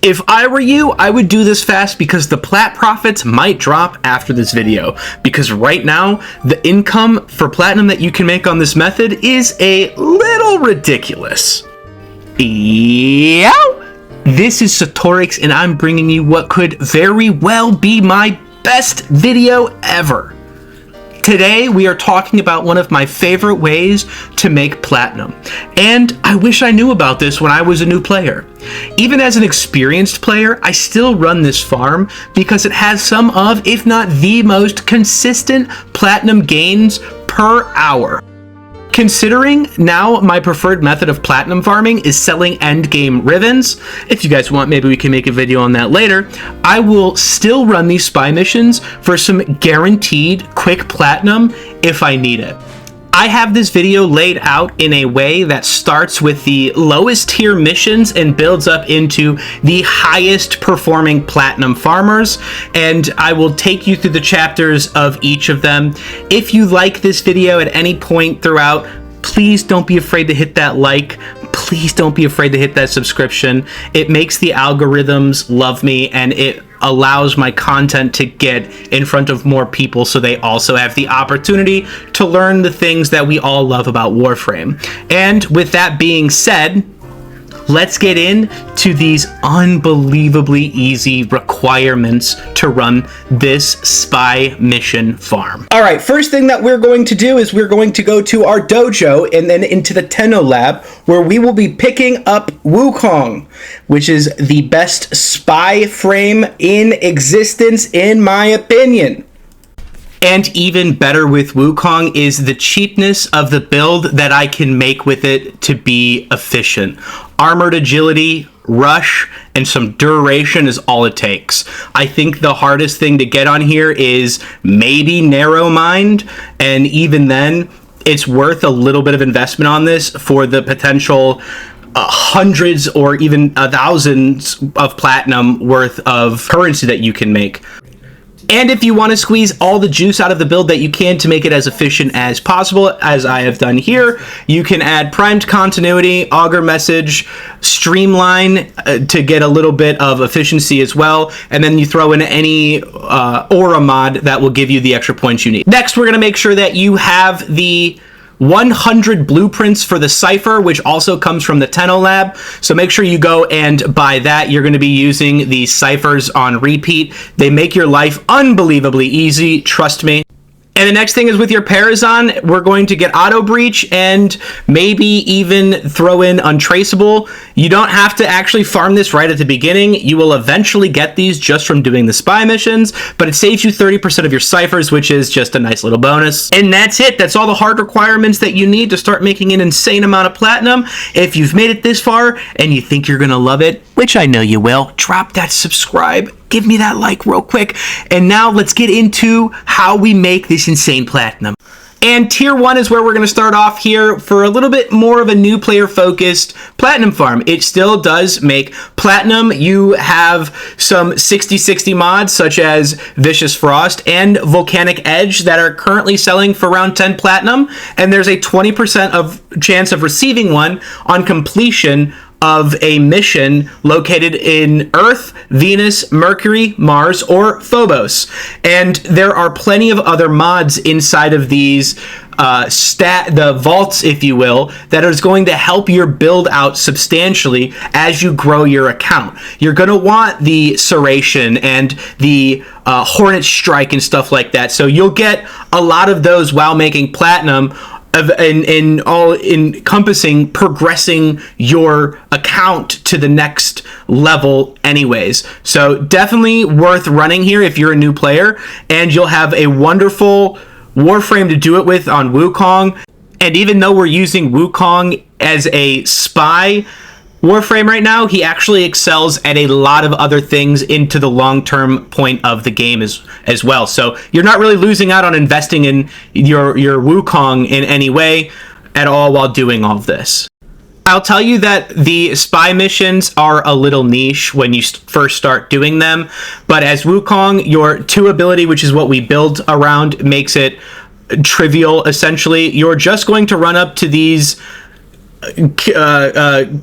If I were you, I would do this fast because the plat profits might drop after this video. Because right now, the income for platinum that you can make on this method is a little ridiculous. Yeah. This is Satorix, and I'm bringing you what could very well be my best video ever. Today, we are talking about one of my favorite ways to make platinum. And I wish I knew about this when I was a new player. Even as an experienced player, I still run this farm because it has some of, if not the most consistent platinum gains per hour. Considering now my preferred method of platinum farming is selling endgame ribbons, if you guys want, maybe we can make a video on that later, I will still run these spy missions for some guaranteed quick platinum if I need it. I have this video laid out in a way that starts with the lowest tier missions and builds up into the highest performing platinum farmers, and I will take you through the chapters of each of them. If you like this video at any point throughout, please don't be afraid to hit that like. Please don't be afraid to hit that subscription. It makes the algorithms love me, and it allows my content to get in front of more people so they also have the opportunity to learn the things that we all love about Warframe. And with that being said, let's get into these unbelievably easy requirements to run this spy mission farm. All right, first thing that we're going to do is we're going to go to our dojo and then into the Tenno lab, where we will be picking up Wukong, which is the best spy frame in existence, in my opinion. And even better with Wukong is the cheapness of the build that I can make with it to be efficient. Armored agility, rush, and some duration is all it takes. I think the hardest thing to get on here is maybe narrow mind, and even then, it's worth a little bit of investment on this for the potential hundreds or even thousands of platinum worth of currency that you can make. And if you want to squeeze all the juice out of the build that you can to make it as efficient as possible, as I have done here, you can add primed continuity, augur message, streamline to get a little bit of efficiency as well, and then you throw in any aura mod that will give you the extra points you need. Next, we're going to make sure that you have the 100 blueprints for the cipher, which also comes from the Tenno lab. So make sure you go and buy that. You're going to be using the ciphers on repeat. They make your life unbelievably easy, trust me. And the next thing is with your Parazon, we're going to get Auto Breach and maybe even throw in Untraceable. You don't have to actually farm this right at the beginning. You will eventually get these just from doing the spy missions, but it saves you 30% of your ciphers, which is just a nice little bonus. And that's it. That's all the hard requirements that you need to start making an insane amount of platinum. If you've made it this far and you think you're going to love it, which I know you will, drop that subscribe. Give me that like real quick. And now let's get into how we make this insane platinum. And tier 1 is where we're going to start off here for a little bit more of a new player focused platinum farm. It still does make platinum. You have some 60/60 mods such as Vicious Frost and Volcanic Edge that are currently selling for around 10 platinum. And there's a 20% of chance of receiving one on completion of a mission located in Earth, Venus, Mercury, Mars, or Phobos. And there are plenty of other mods inside of these the vaults, if you will, that is going to help your build out substantially as you grow your account. You're going to want the Serration and the Hornet Strike and stuff like that. So you'll get a lot of those while making platinum, in all encompassing progressing your account to the next level anyways. So definitely worth running here if you're a new player, and you'll have a wonderful Warframe to do it with on Wukong. And even though we're using Wukong as a spy Warframe right now, he actually excels at a lot of other things into the long-term point of the game as well. So you're not really losing out on investing in your Wukong in any way at all while doing all of this. I'll tell you that the spy missions are a little niche when you first start doing them, but as Wukong, your 2 ability, which is what we build around, makes it trivial essentially. You're just going to run up to these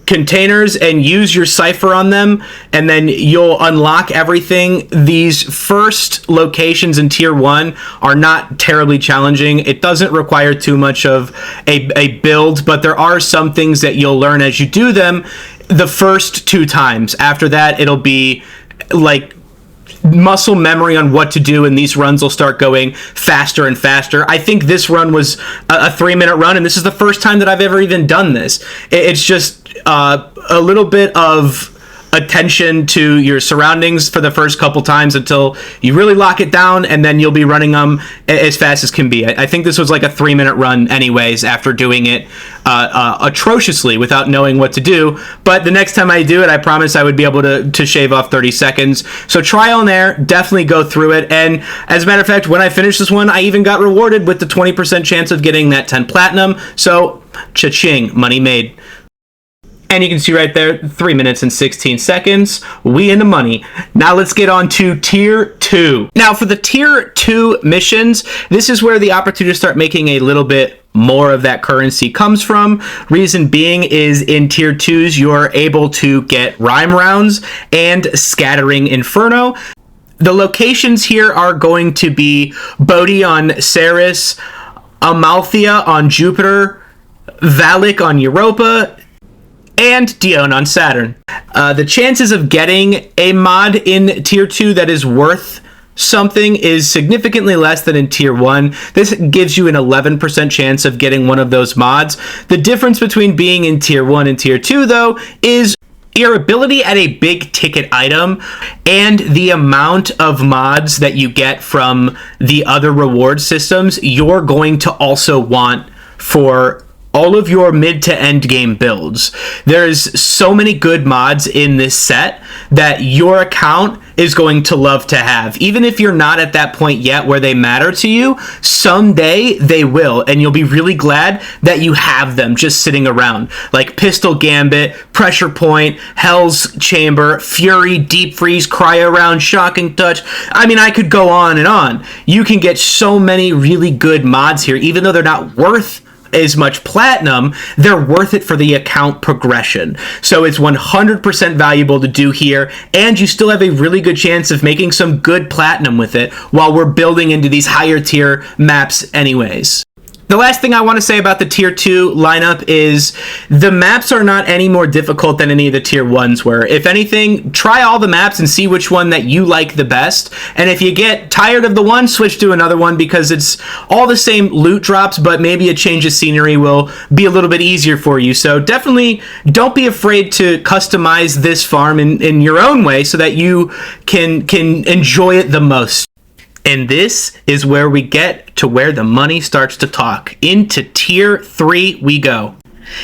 containers and use your cipher on them, and then you'll unlock everything. These first locations in tier 1 are not terribly challenging. It doesn't require too much of a build, but there are some things that you'll learn as you do them the first 2 times. After that, it'll be like muscle memory on what to do, and these runs will start going faster and faster. I think this run was a 3-minute run, and this is the first time that I've ever even done this. It's just a little bit of attention to your surroundings for the first couple times until you really lock it down, and then you'll be running them as fast as can be. I think this was like a 3-minute run anyways after doing it atrociously without knowing what to do. But the next time I do it, I promise I would be able to shave off 30 seconds. So trial and error, definitely go through it. And as a matter of fact, when I finished this one, I even got rewarded with the 20% chance of getting that 10 platinum. So cha-ching, money made. And you can see right there, 3 minutes and 16 seconds, we in the money. Now let's get on to tier 2. Now for the tier 2 missions, this is where the opportunity to start making a little bit more of that currency comes from. Reason being is in tier 2s, you're able to get rhyme rounds and scattering inferno. The locations here are going to be Bodhi on Ceres, Amalthea on Jupiter, Valak on Europa, and Dione on Saturn. The chances of getting a mod in tier 2 that is worth something is significantly less than in tier 1. This gives you an 11% chance of getting one of those mods. The difference between being in tier 1 and tier 2, though, is your ability at a big ticket item and the amount of mods that you get from the other reward systems you're going to also want for all of your mid to end game builds. There's so many good mods in this set that your account is going to love to have. Even if you're not at that point yet where they matter to you, someday they will, and you'll be really glad that you have them just sitting around. Like Pistol Gambit, Pressure Point, Hell's Chamber, Fury, Deep Freeze, Cryo Round, Shocking Touch. I mean, I could go on and on. You can get so many really good mods here, even though they're not worth as much platinum, they're worth it for the account progression. So it's 100% valuable to do here, and you still have a really good chance of making some good platinum with it while we're building into these higher tier maps anyways. The last thing I want to say about the tier 2 lineup is the maps are not any more difficult than any of the tier 1s were. If anything, try all the maps and see which one that you like the best. And if you get tired of the one, switch to another one, because it's all the same loot drops, but maybe a change of scenery will be a little bit easier for you. So definitely don't be afraid to customize this farm in your own way so that you can enjoy it the most. And this is where we get to where the money starts to talk. Into tier 3 we go.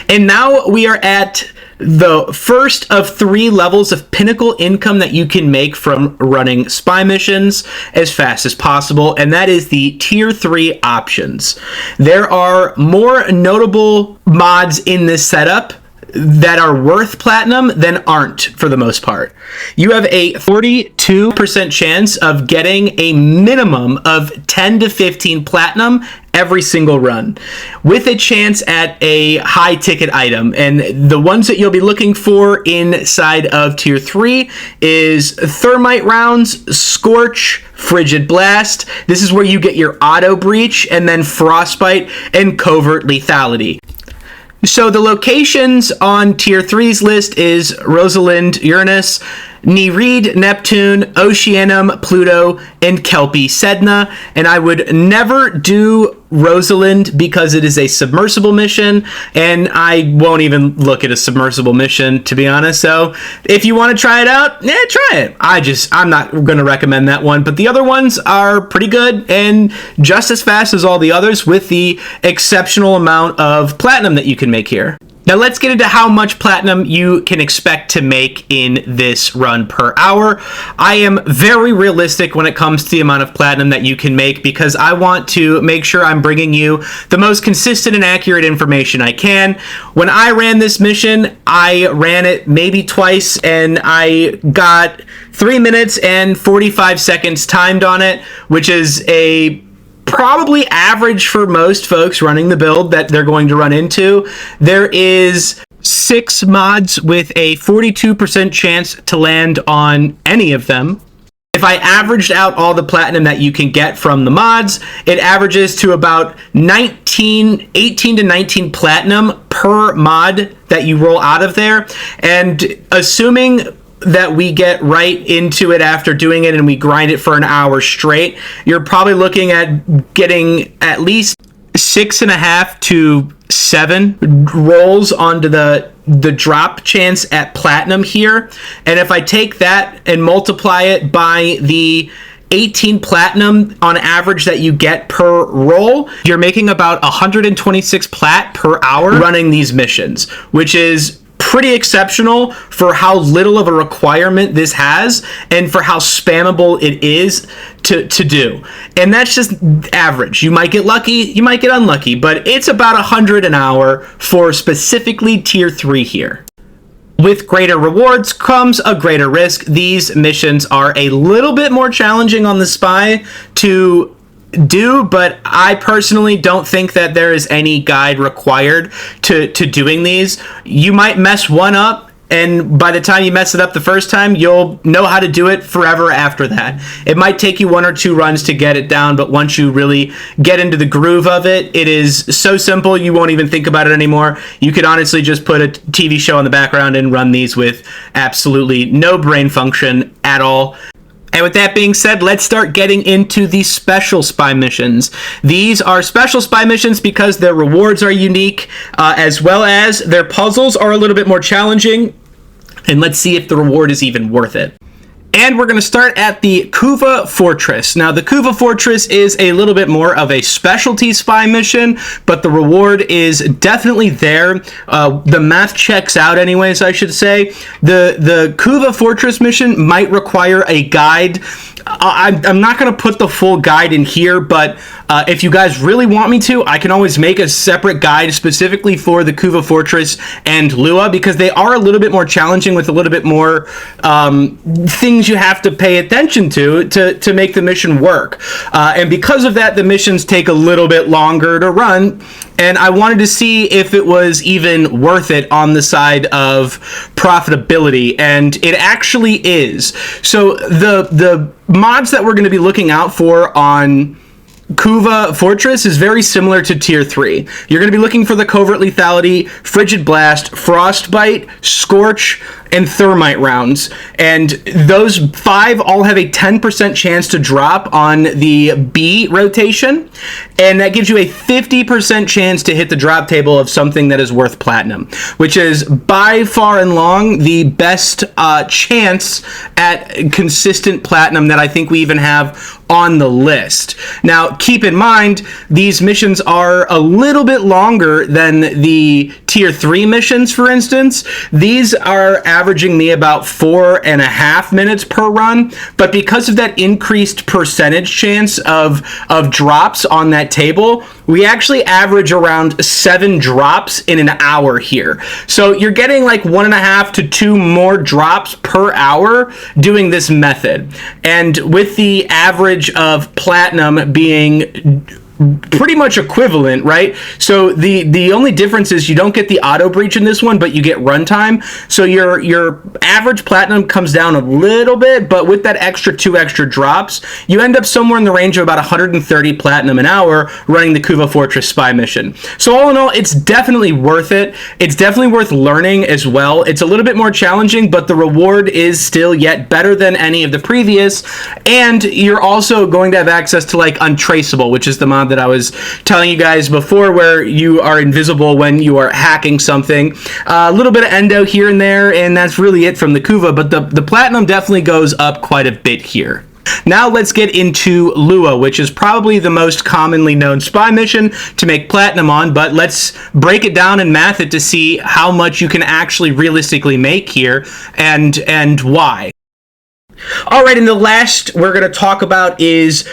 And now we are at the first of 3 levels of pinnacle income that you can make from running spy missions as fast as possible, and that is the tier 3 options. There are more notable mods in this setup that are worth platinum than aren't, for the most part. You have a 42% chance of getting a minimum of 10 to 15 platinum every single run, with a chance at a high ticket item. And the ones that you'll be looking for inside of tier 3 is thermite rounds, scorch, frigid blast. This is where you get your auto breach, and then frostbite and covert lethality. So the locations on tier 3's list is Rosalind, Uranus, Nereid, Neptune, Oceanum, Pluto, and Kelpie, Sedna. And I would never do Rosalind because it is a submersible mission, and I won't even look at a submersible mission, to be honest. So if you want to try it out, try it. I'm not going to recommend that one, but the other ones are pretty good and just as fast as all the others, with the exceptional amount of platinum that you can make here. Now let's get into how much platinum you can expect to make in this run per hour. I am very realistic when it comes to the amount of platinum that you can make, because I want to make sure I'm bringing you the most consistent and accurate information I can. When I ran this mission, I ran it maybe twice, and I got 3 minutes and 45 seconds timed on it, which is a probably average for most folks running the build that they're going to run into. There is 6 mods with a 42% chance to land on any of them. If I averaged out all the platinum that you can get from the mods, it averages to about 18 to 19 platinum per mod that you roll out of there. And assuming that we get right into it after doing it and we grind it for an hour straight, you're probably looking at getting at least 6.5 to 7 rolls onto the drop chance at platinum here. And if I take that and multiply it by the 18 platinum on average that you get per roll, you're making about 126 plat per hour running these missions, which is pretty exceptional for how little of a requirement this has and for how spammable it is to do. And that's just average. You might get lucky, you might get unlucky, but it's about 100 an hour for specifically tier 3 here. With greater rewards comes a greater risk. These missions are a little bit more challenging on the spy to do, but I personally don't think that there is any guide required to doing these. You might mess one up, and by the time you mess it up the first time, you'll know how to do it forever after that. It might take you 1 or 2 runs to get it down, but once you really get into the groove of it, it is so simple you won't even think about it anymore. You could honestly just put a TV show on the background and run these with absolutely no brain function at all. And with that being said, let's start getting into the special spy missions. These are special spy missions because their rewards are unique, as well as their puzzles are a little bit more challenging. And let's see if the reward is even worth it. And we're going to start at the Kuva Fortress. Now, the Kuva Fortress is a little bit more of a specialty spy mission, but the reward is definitely there. The math checks out anyways, I should say. The Kuva Fortress mission might require a guide. I'm not going to put the full guide in here, but if you guys really want me to, I can always make a separate guide specifically for the Kuva Fortress and Lua, because they are a little bit more challenging with a little bit more things you have to pay attention to make the mission work. And because of that, the missions take a little bit longer to run, and I wanted to see if it was even worth it on the side of profitability, and it actually is. So the mods that we're going to be looking out for on Kuva Fortress is very similar to tier 3. You're going to be looking for the Covert Lethality, Frigid Blast, Frostbite, Scorch, and Thermite rounds. And those 5 all have a 10% chance to drop on the B rotation. And that gives you a 50% chance to hit the drop table of something that is worth platinum, which is by far and long the best chance at consistent platinum that I think we even have on the list. Now, keep in mind, these missions are a little bit longer than the tier 3 missions, for instance. These are averaging me about 4.5 minutes per run, but because of that increased percentage chance of drops on that table, we actually average around 7 drops in an hour here. So you're getting like 1.5 to 2 more drops per hour doing this method. And with the average of platinum being pretty much equivalent, right? So the only difference is you don't get the auto breach in this one, but you get runtime. So your average platinum comes down a little bit, but with that two extra drops, you end up somewhere in the range of about 130 platinum an hour running the Kuva Fortress spy mission. So all in all, it's definitely worth it. It's definitely worth learning as well. It's a little bit more challenging, but the reward is still yet better than any of the previous. And you're also going to have access to like Untraceable, which is the mod that I was telling you guys before, where you are invisible when you are hacking something. A little bit of endo here and there, and that's really it from the Kuva, but the platinum definitely goes up quite a bit here. Now let's get into Lua, which is probably the most commonly known spy mission to make platinum on, but let's break it down and math it to see how much you can actually realistically make here and why. All right, and the last we're going to talk about is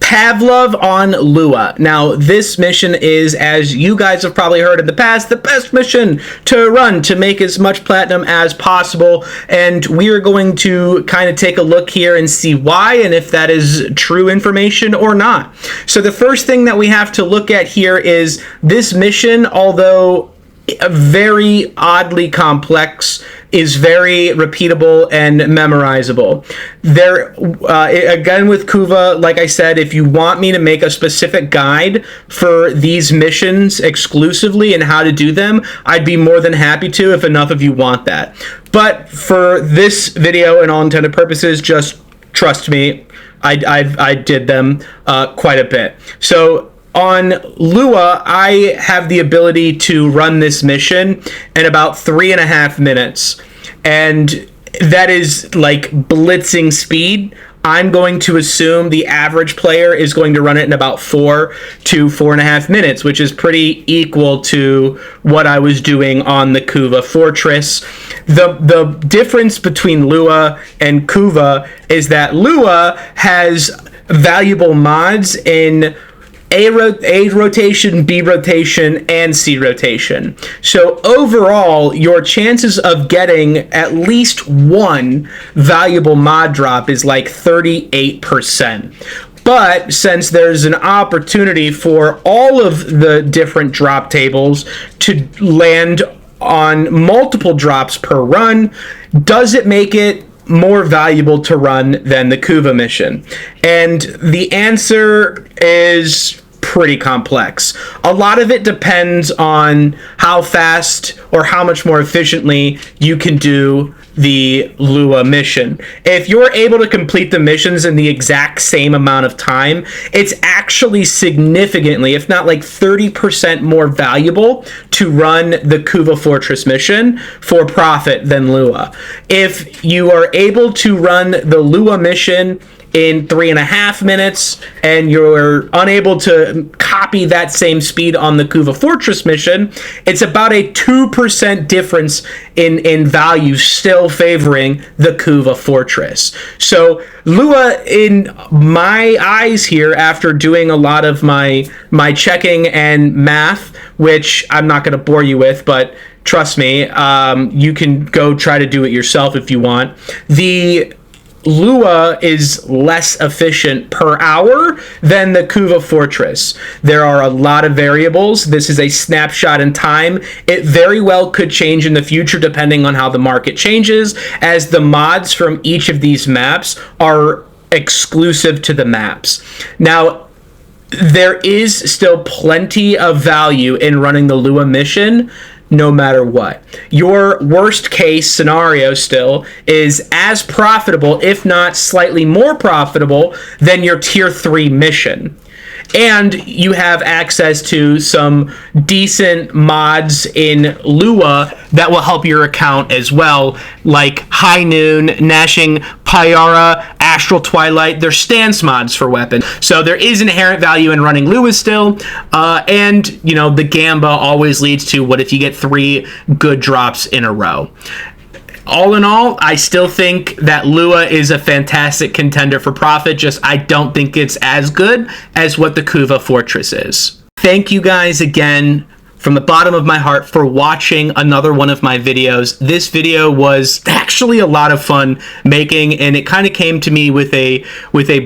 Pavlov on Lua. Now, this mission is, as you guys have probably heard in the past, the best mission to run to make as much platinum as possible, and we are going to kind of take a look here and see why and if that is true information or not. So the first thing that we have to look at here is this mission, although very oddly complex, is very repeatable and memorizable. There, again with Kuva, like I said, if you want me to make a specific guide for these missions exclusively and how to do them, I'd be more than happy to if enough of you want that. But for this video, and all intended purposes, just trust me, I did them quite a bit. So on Lua, I have the ability to run this mission in about 3.5 minutes, and that is like blitzing speed. I'm going to assume the average player is going to run it in about 4 to 4.5 minutes, which is pretty equal to what I was doing on the Kuva Fortress. The difference between Lua and Kuva is that Lua has valuable mods in A rotation, B rotation, and C rotation. So overall, your chances of getting at least one valuable mod drop is like 38%. But since there's an opportunity for all of the different drop tables to land on multiple drops per run, does it make it more valuable to run than the Kuva mission? And the answer is pretty complex. A lot of it depends on how fast or how much more efficiently you can do the Lua mission. If you're able to complete the missions in the exact same amount of time, it's actually significantly, if not like 30% more valuable to run the Kuva Fortress mission for profit than Lua. If you are able to run the Lua mission in 3.5 minutes and you're unable to copy that same speed on the Kuva Fortress mission, it's about a 2% difference in value, still favoring the Kuva Fortress. So Lua, in my eyes here, after doing a lot of my checking and math, which I'm not going to bore you with, but trust me, you can go try to do it yourself if you want. The Lua is less efficient per hour than the Kuva Fortress. There are a lot of variables. This is a snapshot in time. It very well could change in the future depending on how the market changes, as the mods from each of these maps are exclusive to the maps. Now, there is still plenty of value in running the Lua mission, no matter what. Your worst case scenario still is as profitable, if not slightly more profitable, than your tier 3 mission. And you have access to some decent mods in Lua that will help your account as well, like High Noon, Gnashing, Pyara, Astral Twilight. They're stance mods for weapons. So there is inherent value in running Lua still. And, you know, the Gamba always leads to what if you get 3 good drops in a row. All in all, I still think that Lua is a fantastic contender for profit, just I don't think it's as good as what the Kuva Fortress is. Thank you guys again from the bottom of my heart for watching another one of my videos. This video was actually a lot of fun making, and it kind of came to me with a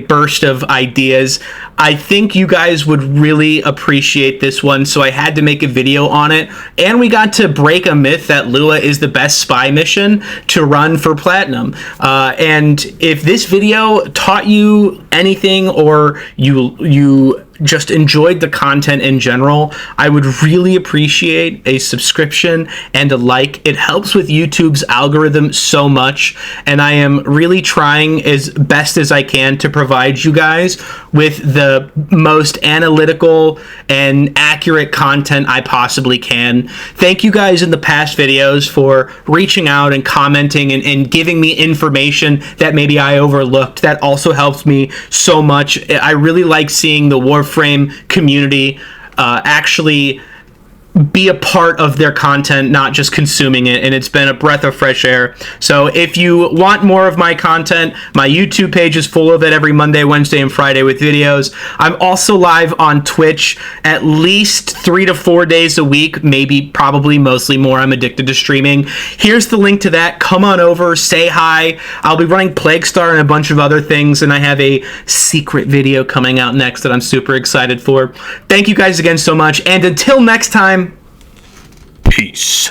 burst of ideas. I think you guys would really appreciate this one, so I had to make a video on it. And we got to break a myth that Lua is the best spy mission to run for Platinum. And if this video taught you anything, or you just enjoyed the content in general, I would really appreciate a subscription and a like. It helps with YouTube's algorithm so much, and I am really trying as best as I can to provide you guys with the most analytical and accurate content I possibly can. Thank you guys in the past videos for reaching out and commenting and giving me information that maybe I overlooked. That also helps me so much. I really like seeing the Warframe community actually be a part of their content, not just consuming it, and it's been a breath of fresh air. So if you want more of my content, my YouTube page is full of it every Monday, Wednesday, and Friday with videos. I'm also live on Twitch at least 3 to 4 days a week, maybe, probably, mostly more. I'm addicted to streaming. Here's the link to that. Come on over, say hi. I'll be running Plague Star and a bunch of other things, and I have a secret video coming out next that I'm super excited for. Thank you guys again so much, and until next time, peace.